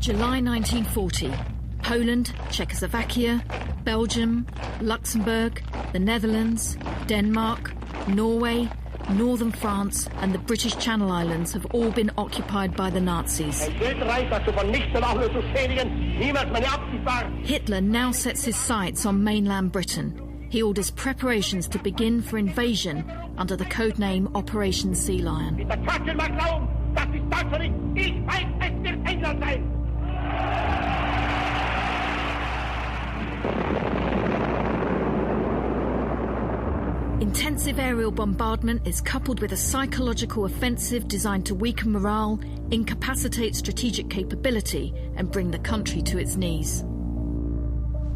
July 1940. Poland, Czechoslovakia, Belgium, Luxembourg, the Netherlands, Denmark, Norway, northern France and the British Channel Islands have all been occupied by the Nazis. Hitler now sets his sights on mainland Britain. He orders preparations to begin for invasion under the codename Operation Sea Lion. Intensive aerial bombardment is coupled with a psychological offensive designed to weaken morale, incapacitate strategic capability and bring the country to its knees.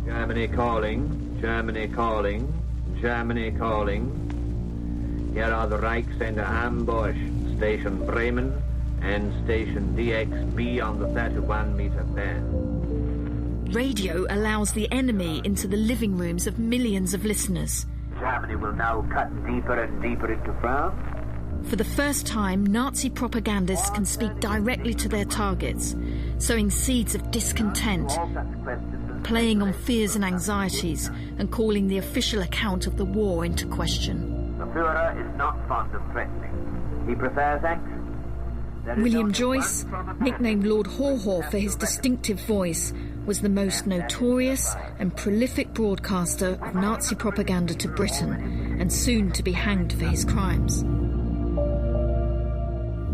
Germany calling, Germany calling, Germany calling. Here are the Reichs under ambush. Station Bremen and Station DXB on the 31-meter band. Radio allows the enemy into the living rooms of millions of listeners. Germany will now cut deeper and deeper into France. For the first time, Nazi propagandists can speak directly to their targets, sowing seeds of discontent, playing on fears and anxieties, and calling the official account of the war into question. The Führer is not fond of threatening. He prefers action. William Joyce, nicknamed Lord Haw Haw for his distinctive voice, was the most notorious and prolific broadcaster of Nazi propaganda to Britain, and soon to be hanged for his crimes.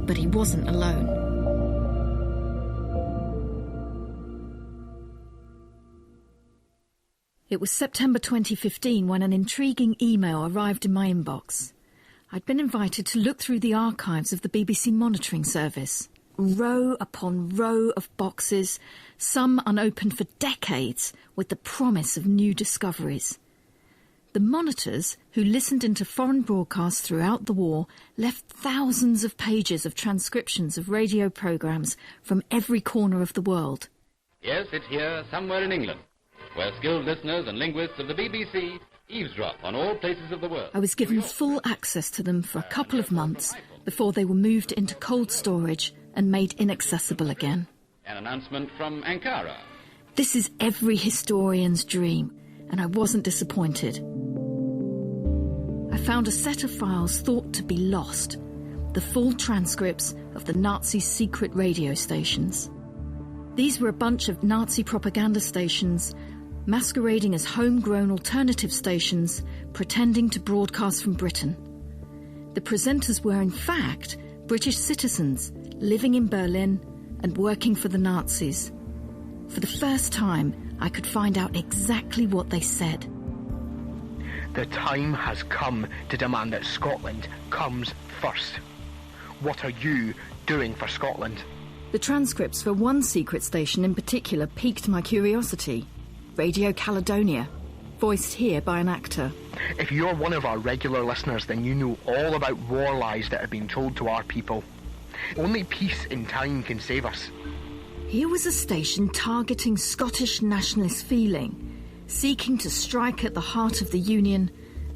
But he wasn't alone. It was September 2015 when an intriguing email arrived in my inbox. I'd been invited to look through the archives of the BBC monitoring service. Row upon row of boxes, some unopened for decades, with the promise of new discoveries. The monitors, who listened into foreign broadcasts throughout the war, left thousands of pages of transcriptions of radio programmes from every corner of the world. Yes, it's here, somewhere in England, where skilled listeners and linguists of the BBC eavesdrop on all places of the world. I was given full access to them for a couple of months before they were moved into cold storage and made inaccessible again. An announcement from Ankara. This is every historian's dream, and I wasn't disappointed. I found a set of files thought to be lost, the full transcripts of the Nazis' secret radio stations. These were a bunch of Nazi propaganda stations masquerading as homegrown alternative stations, pretending to broadcast from Britain. The presenters were, in fact, British citizens living in Berlin and working for the Nazis. For the first time, I could find out exactly what they said. The time has come to demand that Scotland comes first. What are you doing for Scotland? The transcripts for one secret station in particular piqued my curiosity. Radio Caledonia, voiced here by an actor. If you're one of our regular listeners, then you know all about war lies that have been told to our people. Only peace in time can save us. Here was a station targeting Scottish nationalist feeling, seeking to strike at the heart of the Union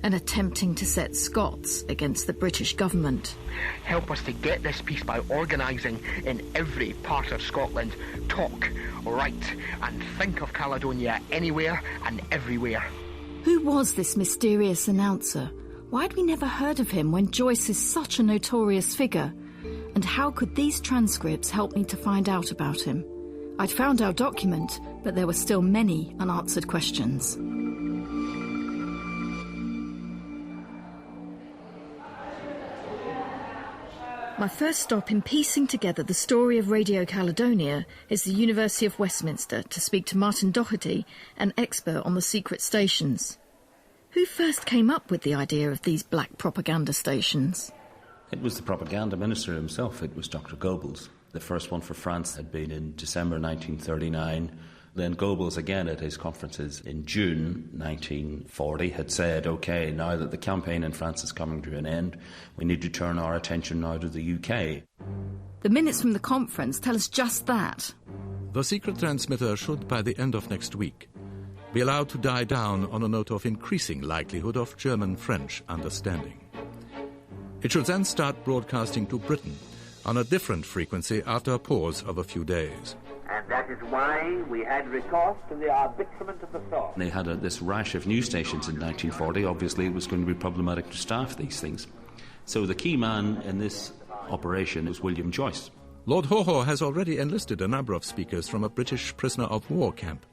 and attempting to set Scots against the British government. Help us to get this peace by organising in every part of Scotland. Talk, write and think of Caledonia anywhere and everywhere. Who was this mysterious announcer? Why'd we never heard of him when Joyce is such a notorious figure? And how could these transcripts help me to find out about him? I'd found our document, but there were still many unanswered questions. My first stop in piecing together the story of Radio Caledonia is the University of Westminster to speak to Martin Doherty, an expert on the secret stations. Who first came up with the idea of these black propaganda stations? It was the propaganda minister himself. It was Dr. Goebbels. The first one for France had been in December 1939. Then Goebbels, again at his conferences in June 1940, had said, OK, now that the campaign in France is coming to an end, we need to turn our attention now to the UK. The minutes from the conference tell us just that. The secret transmitter should, by the end of next week, be allowed to die down on a note of increasing likelihood of German-French understanding. It should then start broadcasting to Britain on a different frequency after a pause of a few days. And that is why we had recourse to the arbitrament of the sword. They had this rash of news stations in 1940. Obviously, it was going to be problematic to staff these things. So the key man in this operation was William Joyce. Lord Haw Haw has already enlisted a number of speakers from a British prisoner of war camp.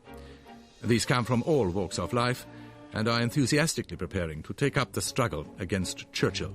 These come from all walks of life and are enthusiastically preparing to take up the struggle against Churchill.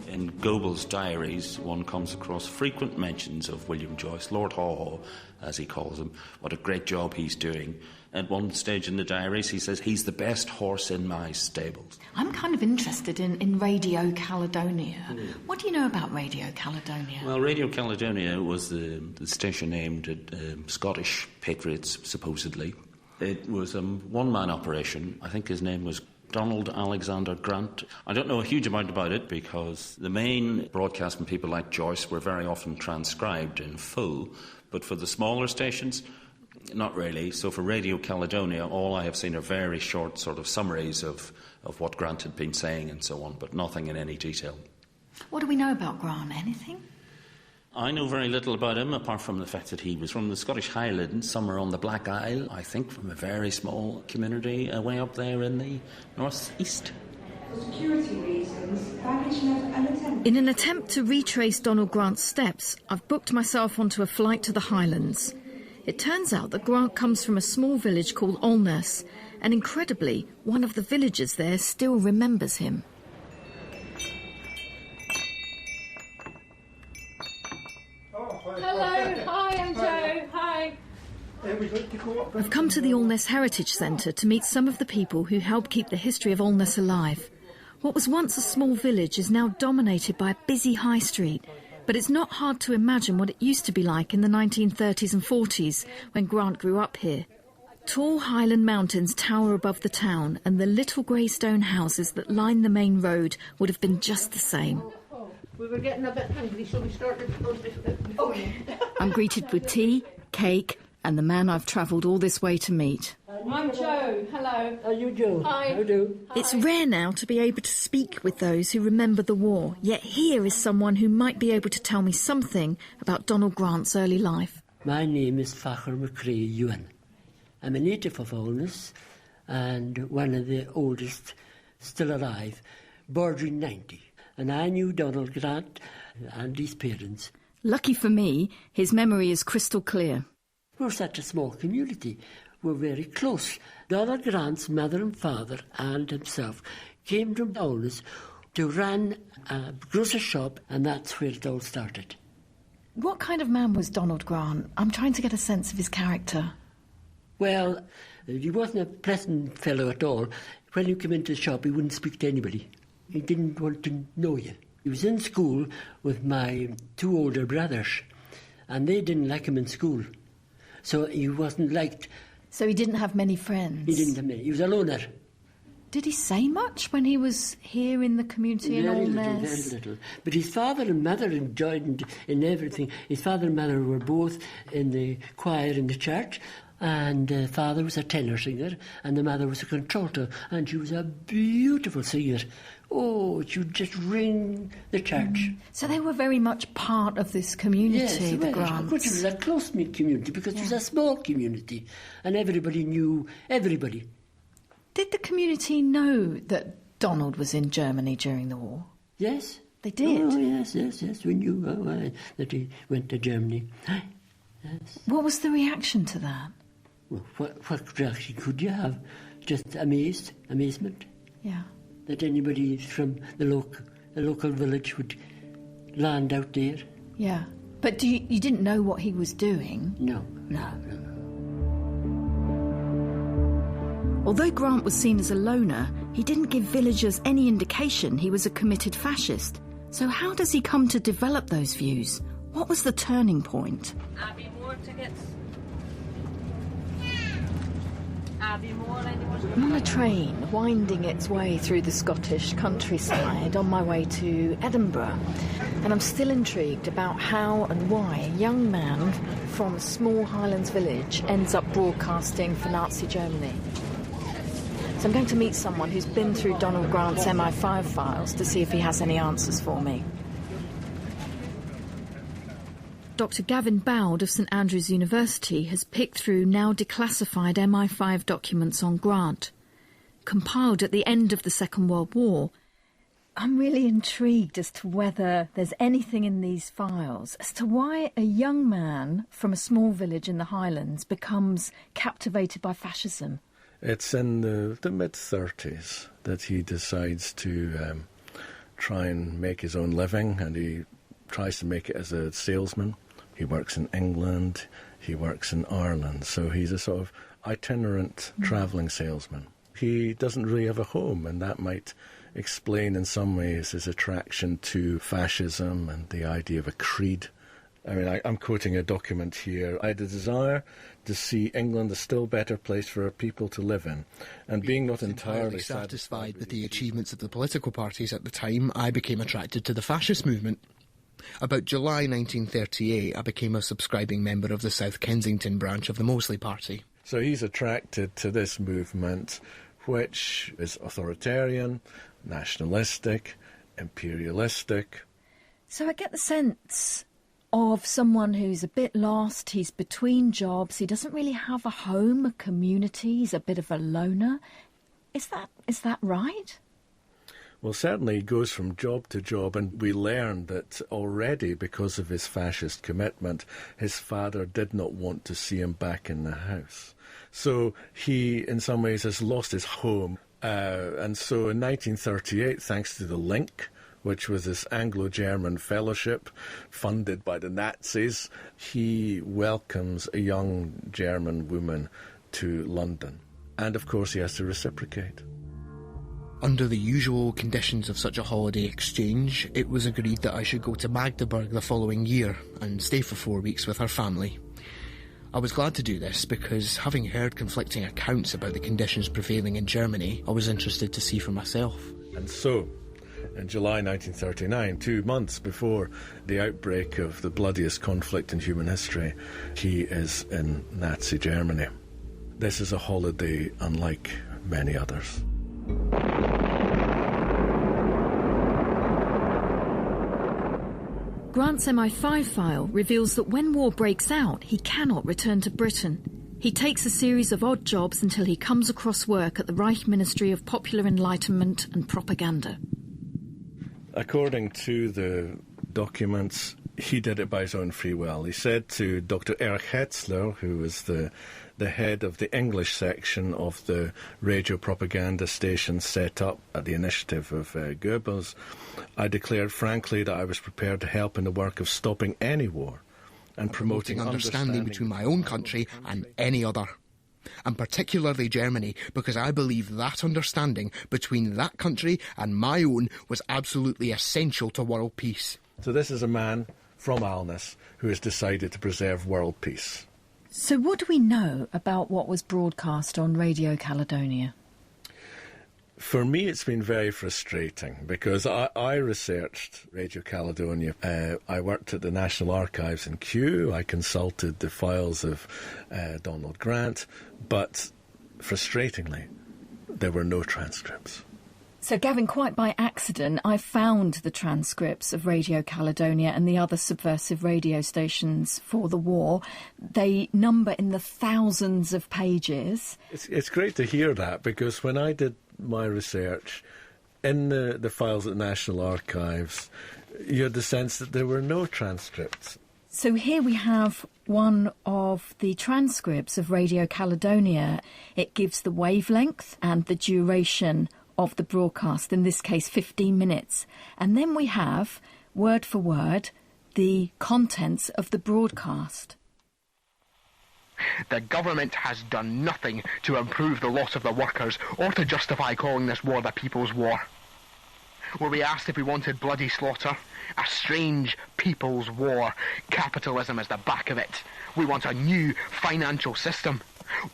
In Goebel's diaries, one comes across frequent mentions of William Joyce, Lord Haw Haw, as he calls him, what a great job he's doing. At one stage in the diaries, he says, he's the best horse in my stables. I'm kind of interested in Radio Caledonia. What do you know about Radio Caledonia? Well, Radio Caledonia was the station aimed at Scottish patriots, supposedly. It was a one-man operation. I think his name was Donald Alexander Grant. I don't know a huge amount about it because the main broadcasts from people like Joyce were very often transcribed in full, but for the smaller stations, not really. So for Radio Caledonia, all I have seen are very short sort of summaries of what Grant had been saying and so on, but nothing in any detail. What do we know about Grant? Anything? I know very little about him, apart from the fact that he was from the Scottish Highlands, somewhere on the Black Isle, I think, from a very small community way up there in the north-east. For security reasons, baggage left unattended. In an attempt to retrace Donald Grant's steps, I've booked myself onto a flight to the Highlands. It turns out that Grant comes from a small village called Alness, and incredibly, one of the villagers there still remembers him. Hello, hi, I'm Jo, hi. I've come to the Alness Heritage Centre to meet some of the people who help keep the history of Alness alive. What was once a small village is now dominated by a busy high street, but it's not hard to imagine what it used to be like in the 1930s and 40s when Grant grew up here. Tall Highland mountains tower above the town, and the little grey stone houses that line the main road would have been just the same. We were getting a bit hungry, so we started to go before. I'm greeted with tea, cake, and the man I've travelled all this way to meet. I'm Jo, hello. How you do? Hi. How do? It's rare now to be able to speak with those who remember the war, yet here is someone who might be able to tell me something about Donald Grant's early life. My name is Fachar McCrae Ewan. I'm a native of Alness and one of the oldest still alive, bordering 90. And I knew Donald Grant and his parents. Lucky for me, his memory is crystal clear. We're such a small community. We're very close. Donald Grant's mother and father and himself came from Alness to run a grocery shop, and that's where it all started. What kind of man was Donald Grant? I'm trying to get a sense of his character. Well, he wasn't a pleasant fellow at all. When you came into the shop, he wouldn't speak to anybody. He didn't want to know you. He was in school with my two older brothers, and they didn't like him in school. So he wasn't liked. So he didn't have many friends? He didn't have many. He was a loner. Did he say much when he was here in the community in Alness? Very little. But his father and mother enjoyed in everything. His father and mother were both in the choir in the church, and the father was a tenor singer, and the mother was a contralto, and she was a beautiful singer. Oh, she would just ring the church. So they were very much part of this community, the Grants. Of course, it was a close-knit community because it was a small community, and everybody knew everybody. Did the community know that Donald was in Germany during the war? Yes. They did? Oh, yes, we knew that he went to Germany. Yes. What was the reaction to that? Well, what reaction could you have? Just amazement. Yeah. That anybody from the local village would land out there. Yeah. But you didn't know what he was doing? No. Although Grant was seen as a loner, he didn't give villagers any indication he was a committed fascist. So how does he come to develop those views? What was the turning point? I'm on a train winding its way through the Scottish countryside on my way to Edinburgh, and I'm still intrigued about how and why a young man from a small Highlands village ends up broadcasting for Nazi Germany. So I'm going to meet someone who's been through Donald Grant's MI5 files to see if he has any answers for me. Dr. Gavin Bowd of St Andrews University has picked through now declassified MI5 documents on Grant. Compiled at the end of the Second World War, I'm really intrigued as to whether there's anything in these files as to why a young man from a small village in the Highlands becomes captivated by fascism. It's in the mid-30s that he decides to try and make his own living, and he tries to make it as a salesman. He works in England, he works in Ireland, so he's a sort of itinerant travelling salesman. He doesn't really have a home, and that might explain in some ways his attraction to fascism and the idea of a creed. I mean, I'm quoting a document here. I had a desire to see England a still better place for our people to live in, and being not entirely satisfied with the achievements of the political parties at the time, I became attracted to the fascist movement. About July 1938, I became a subscribing member of the South Kensington branch of the Mosley Party. So he's attracted to this movement, which is authoritarian, nationalistic, imperialistic. So I get the sense of someone who's a bit lost, he's between jobs, he doesn't really have a home, a community, he's a bit of a loner. Is that right? Well, certainly he goes from job to job, and we learn that already, because of his fascist commitment, his father did not want to see him back in the house. So he, in some ways, has lost his home. And so in 1938, thanks to the Link, which was this Anglo-German fellowship funded by the Nazis, he welcomes a young German woman to London. And, of course, he has to reciprocate. Under the usual conditions of such a holiday exchange, it was agreed that I should go to Magdeburg the following year and stay for 4 weeks with her family. I was glad to do this because, having heard conflicting accounts about the conditions prevailing in Germany, I was interested to see for myself. And so, in July 1939, 2 months before the outbreak of the bloodiest conflict in human history, he is in Nazi Germany. This is a holiday unlike many others. Grant's MI5 file reveals that when war breaks out, he cannot return to Britain. He takes a series of odd jobs until he comes across work at the Reich Ministry of Popular Enlightenment and Propaganda. According to the documents, he did it by his own free will. He said to Dr. Erich Hetzler, who was the head of the English section of the radio propaganda station set up at the initiative of Goebbels, I declared frankly that I was prepared to help in the work of stopping any war and promoting understanding between my own country and any other. And particularly Germany, because I believe that understanding between that country and my own was absolutely essential to world peace. So this is a man from Alness who has decided to preserve world peace. So what do we know about what was broadcast on Radio Caledonia? For me, it's been very frustrating because I researched Radio Caledonia. I worked at the National Archives in Kew. I consulted the files of Donald Grant, but frustratingly, there were no transcripts. So, Gavin, quite by accident, I found the transcripts of Radio Caledonia and the other subversive radio stations for the war. They number in the thousands of pages. It's great to hear that, because when I did my research in the files at the National Archives, you had the sense that there were no transcripts. So here we have one of the transcripts of Radio Caledonia. It gives the wavelength and the duration of the broadcast, in this case 15 minutes. And then we have, word for word, the contents of the broadcast. The government has done nothing to improve the lot of the workers or to justify calling this war the People's War. Were we asked if we wanted bloody slaughter? A strange people's war. Capitalism is the back of it. We want a new financial system.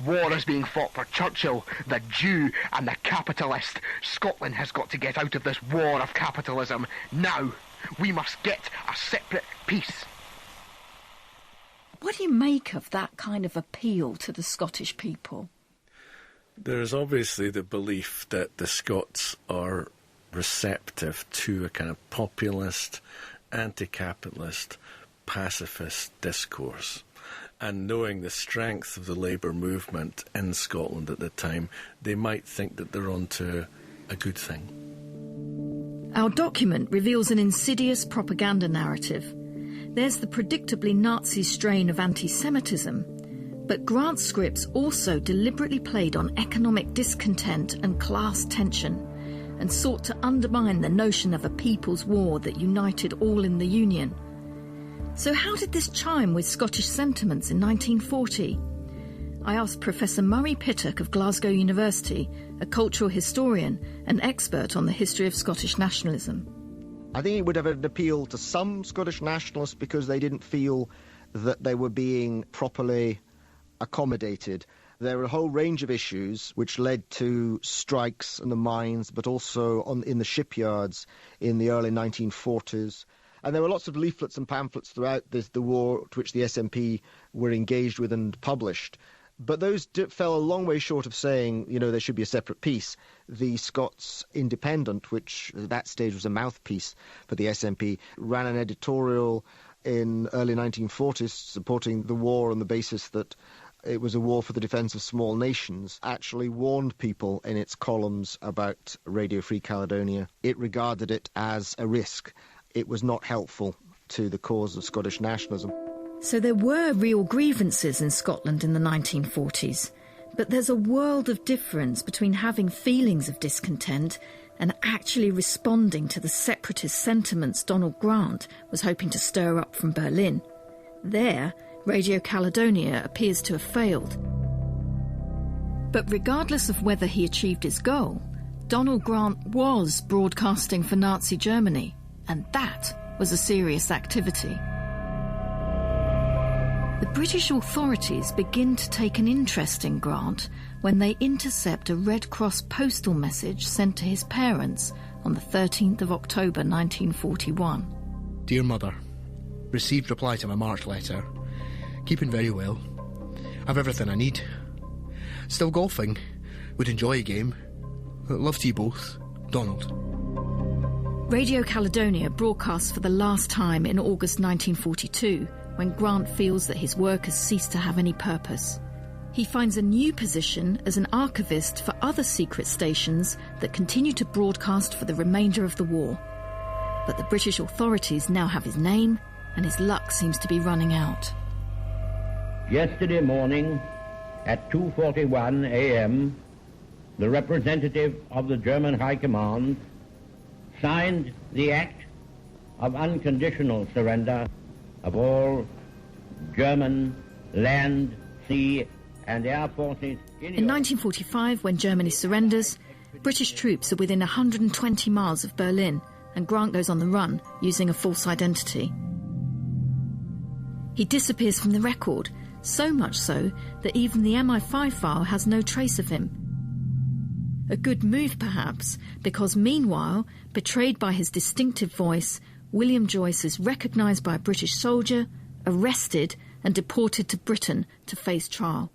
War is being fought for Churchill, the Jew and the capitalist. Scotland has got to get out of this war of capitalism now. We must get a separate peace. What do you make of that kind of appeal to the Scottish people? There's obviously the belief that the Scots are receptive to a kind of populist, anti-capitalist, pacifist discourse. And knowing the strength of the Labour movement in Scotland at the time, they might think that they're onto a good thing. Our document reveals an insidious propaganda narrative. There's the predictably Nazi strain of anti-Semitism, but Grant's scripts also deliberately played on economic discontent and class tension and sought to undermine the notion of a people's war that united all in the Union. So how did this chime with Scottish sentiments in 1940? I asked Professor Murray Pittock of Glasgow University, a cultural historian and expert on the history of Scottish nationalism. I think it would have an appeal to some Scottish nationalists because they didn't feel that they were being properly accommodated. There were a whole range of issues which led to strikes in the mines, but also in the shipyards in the early 1940s. And there were lots of leaflets and pamphlets throughout the war to which the SNP were engaged with and published. But those fell a long way short of saying, there should be a separate peace. The Scots Independent, which at that stage was a mouthpiece for the SNP, ran an editorial in early 1940s supporting the war on the basis that it was a war for the defence of small nations, actually warned people in its columns about Radio Free Caledonia. It regarded it as a risk. It was not helpful to the cause of Scottish nationalism. So there were real grievances in Scotland in the 1940s, but there's a world of difference between having feelings of discontent and actually responding to the separatist sentiments Donald Grant was hoping to stir up from Berlin. There, Radio Caledonia appears to have failed. But regardless of whether he achieved his goal, Donald Grant was broadcasting for Nazi Germany, and that was a serious activity. The British authorities begin to take an interest in Grant when they intercept a Red Cross postal message sent to his parents on the 13th of October 1941. Dear Mother, received reply to my March letter. Keeping very well. Have everything I need. Still golfing. Would enjoy a game. Love to you both. Donald. Radio Caledonia broadcasts for the last time in August 1942, when Grant feels that his work has ceased to have any purpose. He finds a new position as an archivist for other secret stations that continue to broadcast for the remainder of the war. But the British authorities now have his name, and his luck seems to be running out. Yesterday morning at 2:41 a.m., the representative of the German High Command signed the act of unconditional surrender of all German land, sea and air forces. In 1945, when Germany surrenders, British troops are within 120 miles of Berlin, and Grant goes on the run using a false identity. He disappears from the record, so much so that even the MI5 file has no trace of him. A good move, perhaps, because meanwhile, betrayed by his distinctive voice, William Joyce is recognised by a British soldier, arrested and deported to Britain to face trial.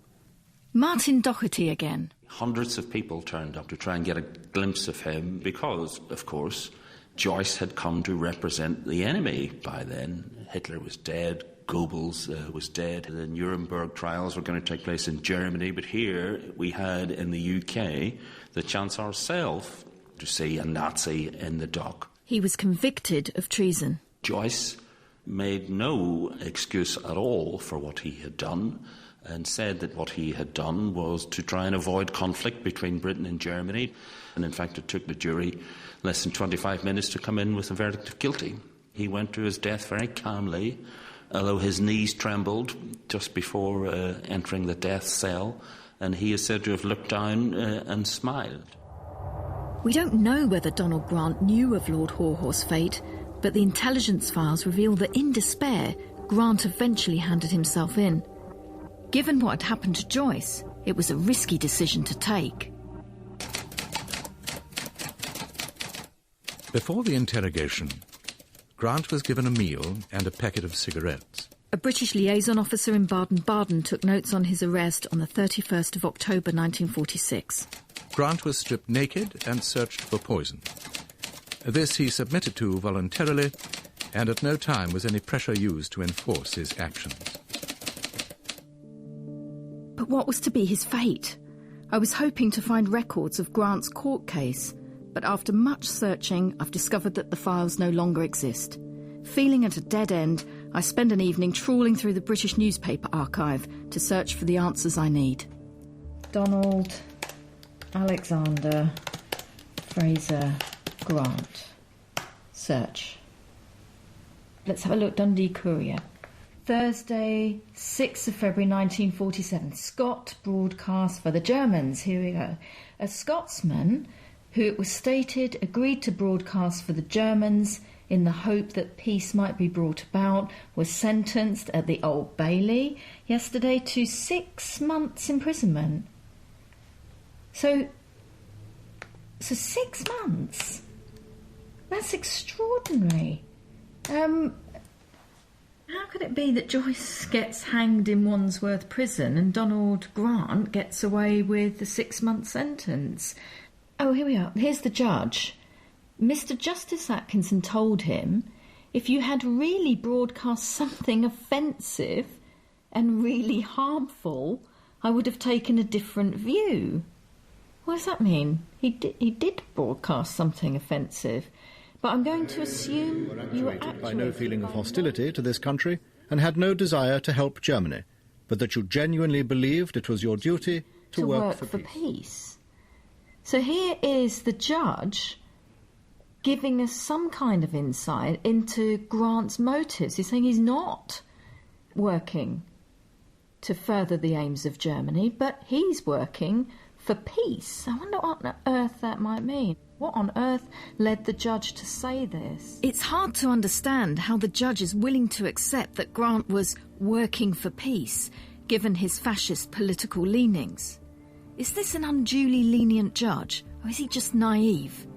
Martin Doherty again. Hundreds of people turned up to try and get a glimpse of him because, of course, Joyce had come to represent the enemy by then. Hitler was dead. Goebbels was dead. The Nuremberg trials were going to take place in Germany, but here we had in the UK the chance ourselves to see a Nazi in the dock. He was convicted of treason. Joyce made no excuse at all for what he had done and said that what he had done was to try and avoid conflict between Britain and Germany. And in fact, it took the jury less than 25 minutes to come in with a verdict of guilty. He went to his death very calmly, although his knees trembled just before entering the death cell, and he is said to have looked down and smiled. We don't know whether Donald Grant knew of Lord Haw Haw's fate, but the intelligence files reveal that in despair, Grant eventually handed himself in. Given what had happened to Joyce, it was a risky decision to take. Before the interrogation, Grant was given a meal and a packet of cigarettes. A British liaison officer in Baden-Baden took notes on his arrest on the 31st of October 1946. Grant was stripped naked and searched for poison. This he submitted to voluntarily, and at no time was any pressure used to enforce his actions. But what was to be his fate? I was hoping to find records of Grant's court case, but after much searching, I've discovered that the files no longer exist. Feeling at a dead end, I spend an evening trawling through the British newspaper archive to search for the answers I need. Donald Alexander Fraser Grant. Search. Let's have a look. Dundee Courier. Thursday, 6th of February 1947. Scott broadcast for the Germans. Here we go. A Scotsman who, it was stated, agreed to broadcast for the Germans in the hope that peace might be brought about, was sentenced at the Old Bailey yesterday to 6 months imprisonment. So 6 months? That's extraordinary. How could it be that Joyce gets hanged in Wandsworth Prison and Donald Grant gets away with the 6-month sentence? Oh, here we are. Here's the judge. Mr. Justice Atkinson told him, if you had really broadcast something offensive and really harmful, I would have taken a different view. What does that mean? He did broadcast something offensive. But I'm going to assume you were actuated by no feeling of hostility to this country and had no desire to help Germany, but that you genuinely believed it was your duty to work for peace. So here is the judge giving us some kind of insight into Grant's motives. He's saying he's not working to further the aims of Germany, but he's working for peace. I wonder what on earth that might mean. What on earth led the judge to say this? It's hard to understand how the judge is willing to accept that Grant was working for peace, given his fascist political leanings. Is this an unduly lenient judge, or is he just naive?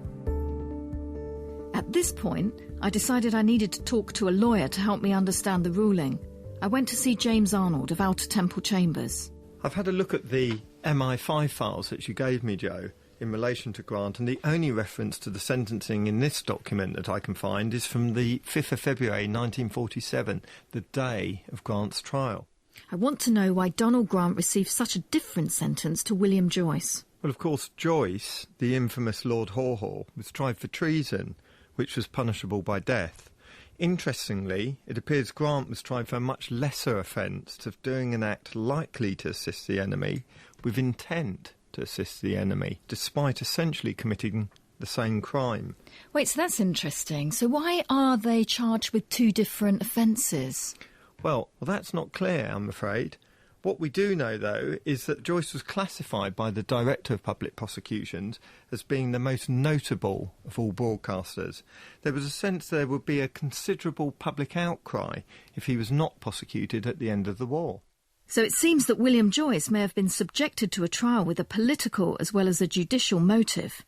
At this point, I decided I needed to talk to a lawyer to help me understand the ruling. I went to see James Arnold of Outer Temple Chambers. I've had a look at the MI5 files that you gave me, Joe, in relation to Grant, and the only reference to the sentencing in this document that I can find is from the 5th of February 1947, the day of Grant's trial. I want to know why Donald Grant received such a different sentence to William Joyce. Well, of course, Joyce, the infamous Lord Haw Haw, was tried for treason, which was punishable by death. Interestingly, it appears Grant was tried for a much lesser offence of doing an act likely to assist the enemy with intent to assist the enemy, despite essentially committing the same crime. Wait, so that's interesting. So why are they charged with 2 different offences? Well, that's not clear, I'm afraid. What we do know, though, is that Joyce was classified by the Director of Public Prosecutions as being the most notable of all broadcasters. There was a sense there would be a considerable public outcry if he was not prosecuted at the end of the war. So it seems that William Joyce may have been subjected to a trial with a political as well as a judicial motive.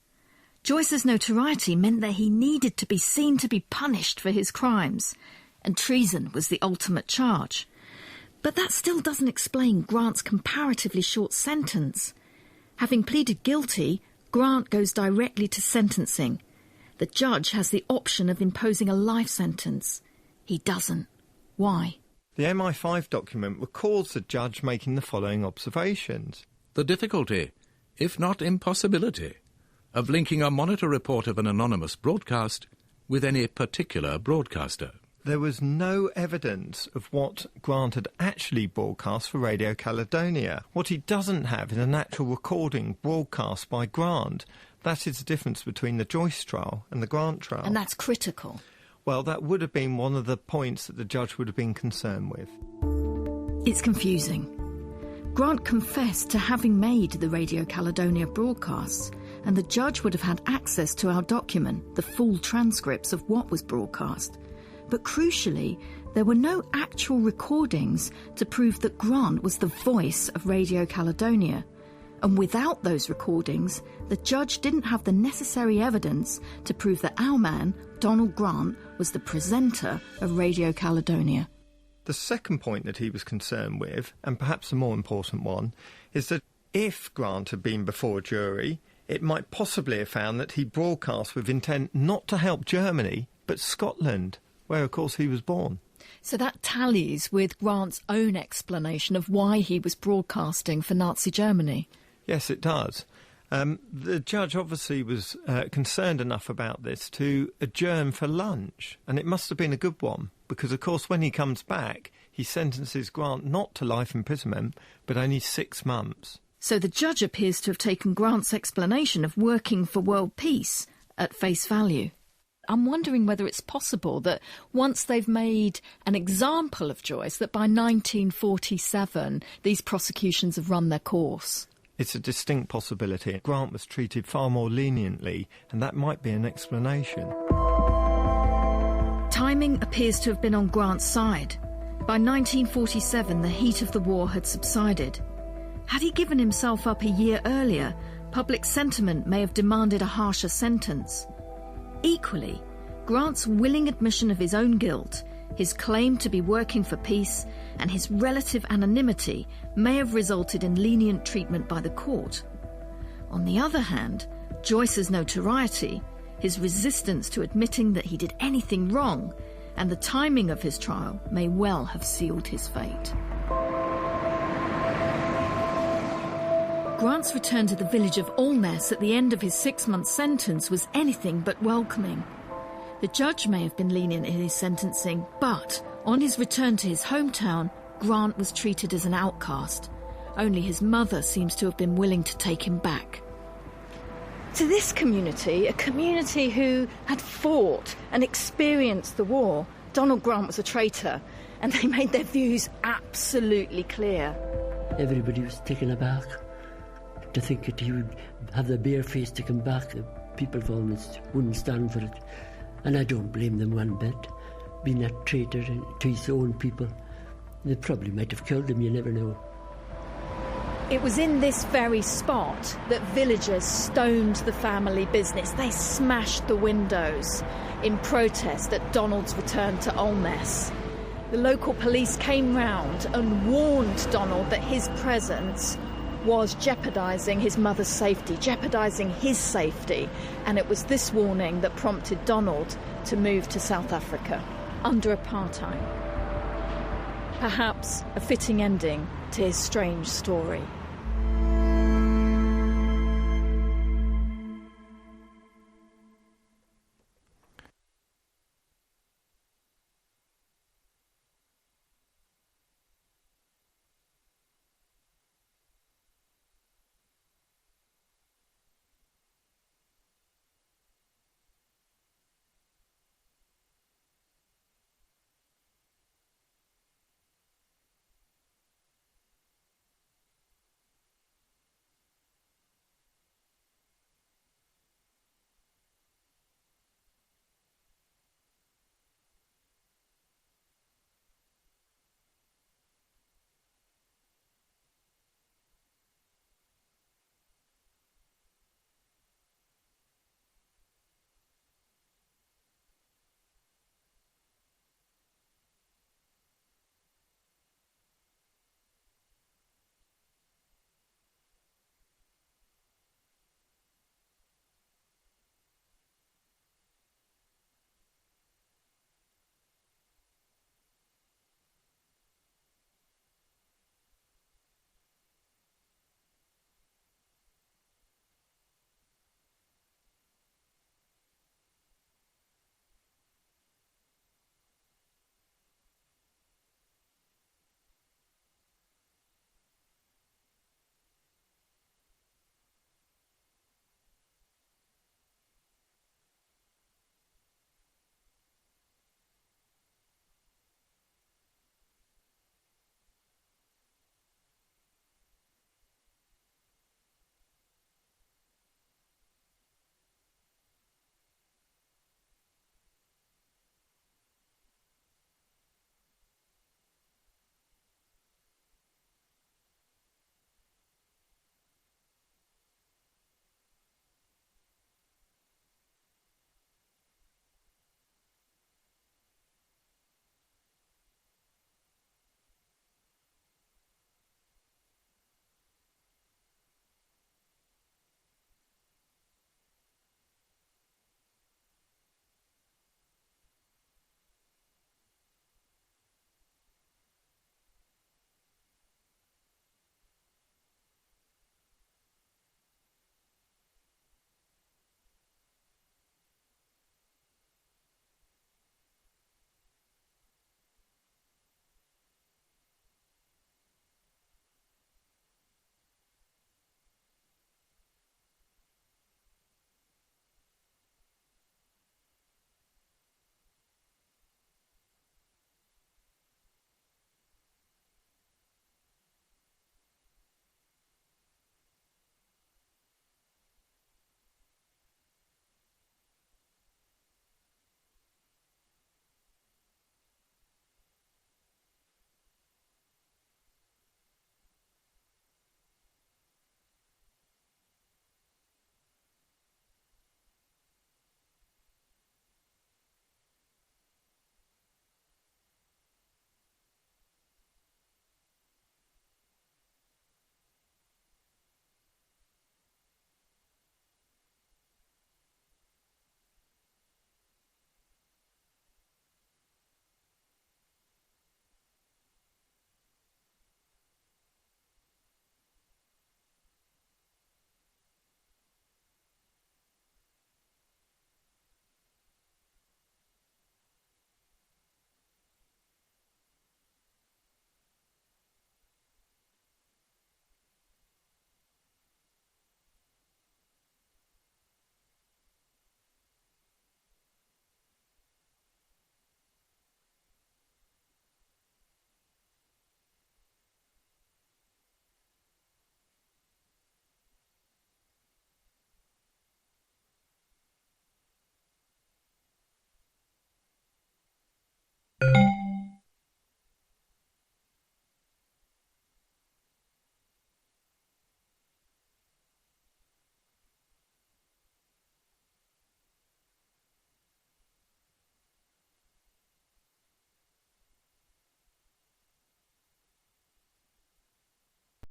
Joyce's notoriety meant that he needed to be seen to be punished for his crimes, and treason was the ultimate charge. But that still doesn't explain Grant's comparatively short sentence. Having pleaded guilty, Grant goes directly to sentencing. The judge has the option of imposing a life sentence. He doesn't. Why? The MI5 document records the judge making the following observations. The difficulty, if not impossibility, of linking a monitor report of an anonymous broadcast with any particular broadcaster. There was no evidence of what Grant had actually broadcast for Radio Caledonia. What he doesn't have is an actual recording broadcast by Grant. That is the difference between the Joyce trial and the Grant trial. And that's critical. Well, that would have been one of the points that the judge would have been concerned with. It's confusing. Grant confessed to having made the Radio Caledonia broadcasts, and the judge would have had access to our document, the full transcripts of what was broadcast. But crucially, there were no actual recordings to prove that Grant was the voice of Radio Caledonia. And without those recordings, the judge didn't have the necessary evidence to prove that our man, Donald Grant, was the presenter of Radio Caledonia. The second point that he was concerned with, and perhaps the more important one, is that if Grant had been before a jury, it might possibly have found that he broadcast with intent not to help Germany, but Scotland. where, of course, he was born. So that tallies with Grant's own explanation of why he was broadcasting for Nazi Germany. Yes, it does. The judge obviously was concerned enough about this to adjourn for lunch, and it must have been a good one, because, of course, when he comes back, he sentences Grant not to life imprisonment, but only 6 months. So the judge appears to have taken Grant's explanation of working for world peace at face value. I'm wondering whether it's possible that once they've made an example of Joyce, that by 1947 these prosecutions have run their course. It's a distinct possibility. Grant was treated far more leniently, and that might be an explanation. Timing appears to have been on Grant's side. By 1947, the heat of the war had subsided. Had he given himself up a year earlier, public sentiment may have demanded a harsher sentence. Equally, Grant's willing admission of his own guilt, his claim to be working for peace, and his relative anonymity may have resulted in lenient treatment by the court. On the other hand, Joyce's notoriety, his resistance to admitting that he did anything wrong, and the timing of his trial may well have sealed his fate. Grant's return to the village of Alness at the end of his 6-month sentence was anything but welcoming. The judge may have been lenient in his sentencing, but on his return to his hometown, Grant was treated as an outcast. Only his mother seems to have been willing to take him back. To this community, a community who had fought and experienced the war, Donald Grant was a traitor, and they made their views absolutely clear. Everybody was taken aback to think that he would have the bare face to come back. The people of Alness wouldn't stand for it. And I don't blame them one bit. Being a traitor to his own people, they probably might have killed him, you never know. It was in this very spot that villagers stoned the family business. They smashed the windows in protest at Donald's return to Alness. The local police came round and warned Donald that his presence was jeopardising his mother's safety, jeopardising his safety. And it was this warning that prompted Donald to move to South Africa under apartheid. Perhaps a fitting ending to his strange story.